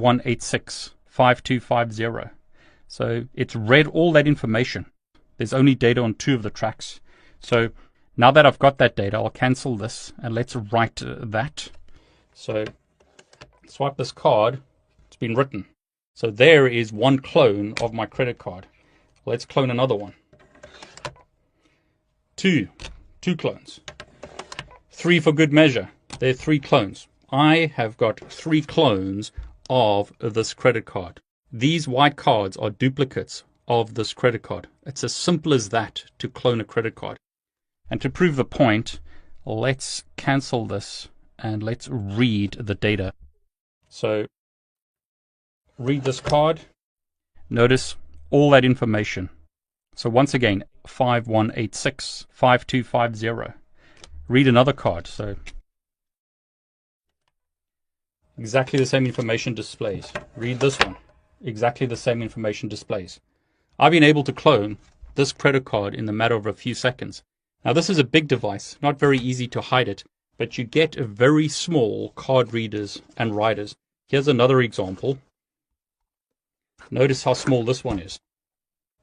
5186 5250. So it's read all that information. There's only data on 2 of the tracks. So now that I've got that data, I'll cancel this and let's write that. So swipe this card, it's been written. So there is one clone of my credit card. Let's clone another one. Two clones. 3 for good measure. There are 3 clones. I have got 3 clones of this credit card. These white cards are duplicates of this credit card. It's as simple as that to clone a credit card. And to prove the point, let's cancel this and let's read the data. So read this card. Notice all that information. So once again, 5186 5250. Read another card. So exactly the same information displays. Read this one. Exactly the same information displays. I've been able to clone this credit card in the matter of a few seconds. Now this is a big device, not very easy to hide it, but you get a very small card readers and writers. Here's another example. Notice how small this one is.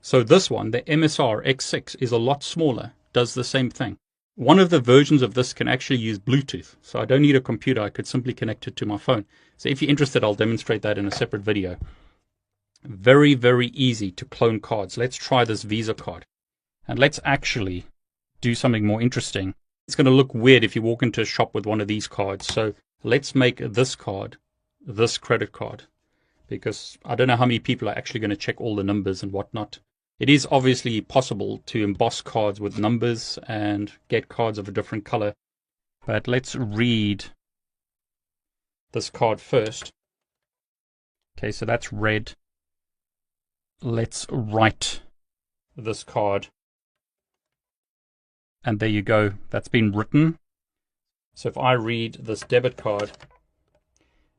So this one, the MSRX, is a lot smaller, does the same thing. One of the versions of this can actually use Bluetooth, so I don't need a computer, I could simply connect it to my phone. So if you're interested, I'll demonstrate that in a separate video. Very, very easy to clone cards. Let's try this Visa card. And let's actually do something more interesting. It's going to look weird if you walk into a shop with one of these cards. So let's make this card, this credit card, because I don't know how many people are actually going to check all the numbers and whatnot. It is obviously possible to emboss cards with numbers and get cards of a different color. But let's read this card first. Okay, so that's red. Let's write this card. And there you go. That's been written. So if I read this debit card,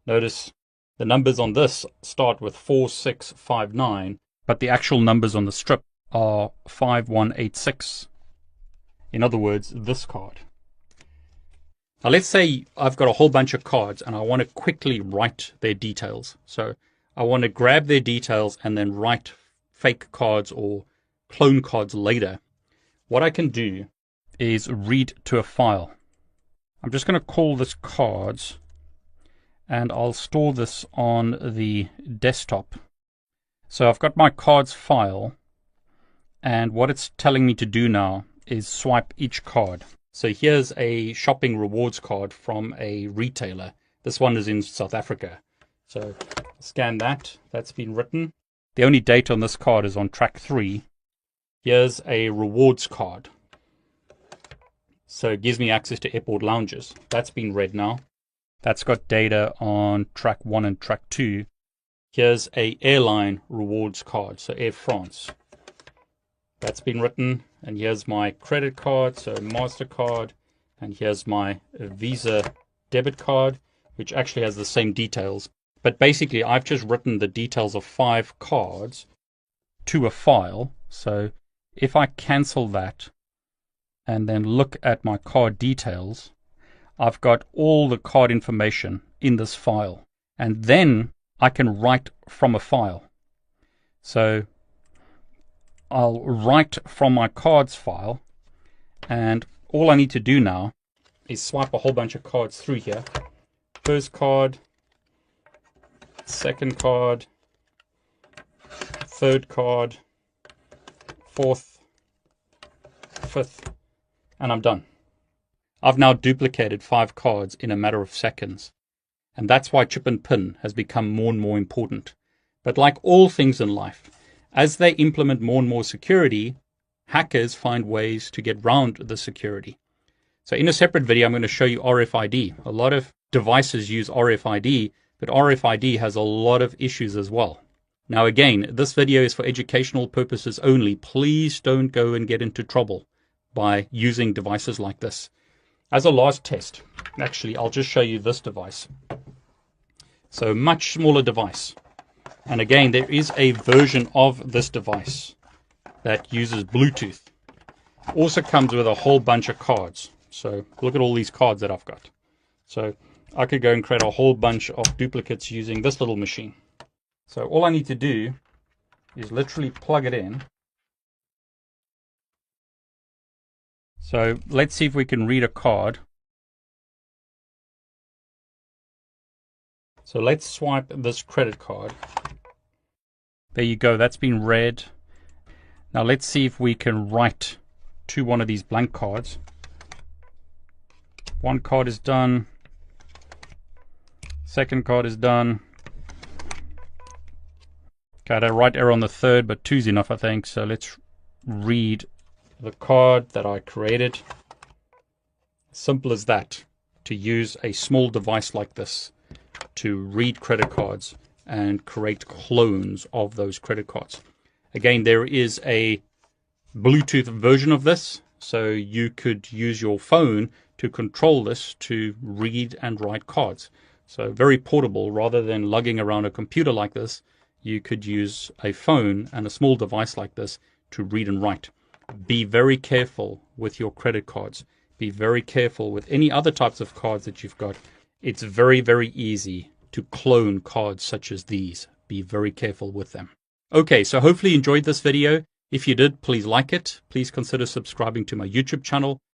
notice the numbers on this start with 4659, but the actual numbers on the strip are 5186. In other words, this card. Now let's say I've got a whole bunch of cards and I want to quickly write their details. So I want to grab their details and then write fake cards or clone cards later. What I can do is read to a file. I'm just going to call this cards and I'll store this on the desktop. So I've got my cards file, and what it's telling me to do now is swipe each card. So here's a shopping rewards card from a retailer. This one is in South Africa. So scan that. That's been written. The only date on this card is on track 3. Here's a rewards card. So it gives me access to airport lounges. That's been read now. That's got data on track 1 and track 2. Here's a airline rewards card, so Air France. That's been written. And here's my credit card, so MasterCard. And here's my Visa debit card, which actually has the same details. But basically, I've just written the details of 5 cards to a file. So if I cancel that and then look at my card details, I've got all the card information in this file. And then I can write from a file. So I'll write from my cards file, and all I need to do now is swipe a whole bunch of cards through here. First card, second card, third card, fourth, fifth, and I'm done. I've now duplicated 5 cards in a matter of seconds. And that's why chip and pin has become more and more important. But like all things in life, as they implement more and more security, hackers find ways to get around the security. So in a separate video, I'm going to show you RFID. A lot of devices use RFID, but RFID has a lot of issues as well. Now again, this video is for educational purposes only. Please don't go and get into trouble by using devices like this. As a last test, actually, I'll just show you this device. So much smaller device. And again, there is a version of this device that uses Bluetooth. Also comes with a whole bunch of cards. So look at all these cards that I've got. So I could go and create a whole bunch of duplicates using this little machine. So all I need to do is literally plug it in. So let's see if we can read a card. So let's swipe this credit card. There you go, that's been read. Now let's see if we can write to one of these blank cards. One card is done. Second card is done. Okay, I had a write error on the third, but 2's enough, I think. So let's read the card that I created. Simple as that, to use a small device like this to read credit cards and create clones of those credit cards. Again, there is a Bluetooth version of this, so you could use your phone to control this to read and write cards. So very portable. Rather than lugging around a computer like this, you could use a phone and a small device like this to read and write. Be very careful with your credit cards. Be very careful with any other types of cards that you've got. It's very, very easy to clone cards such as these. Be very careful with them. Okay, so hopefully you enjoyed this video. If you did, please like it. Please consider subscribing to my YouTube channel.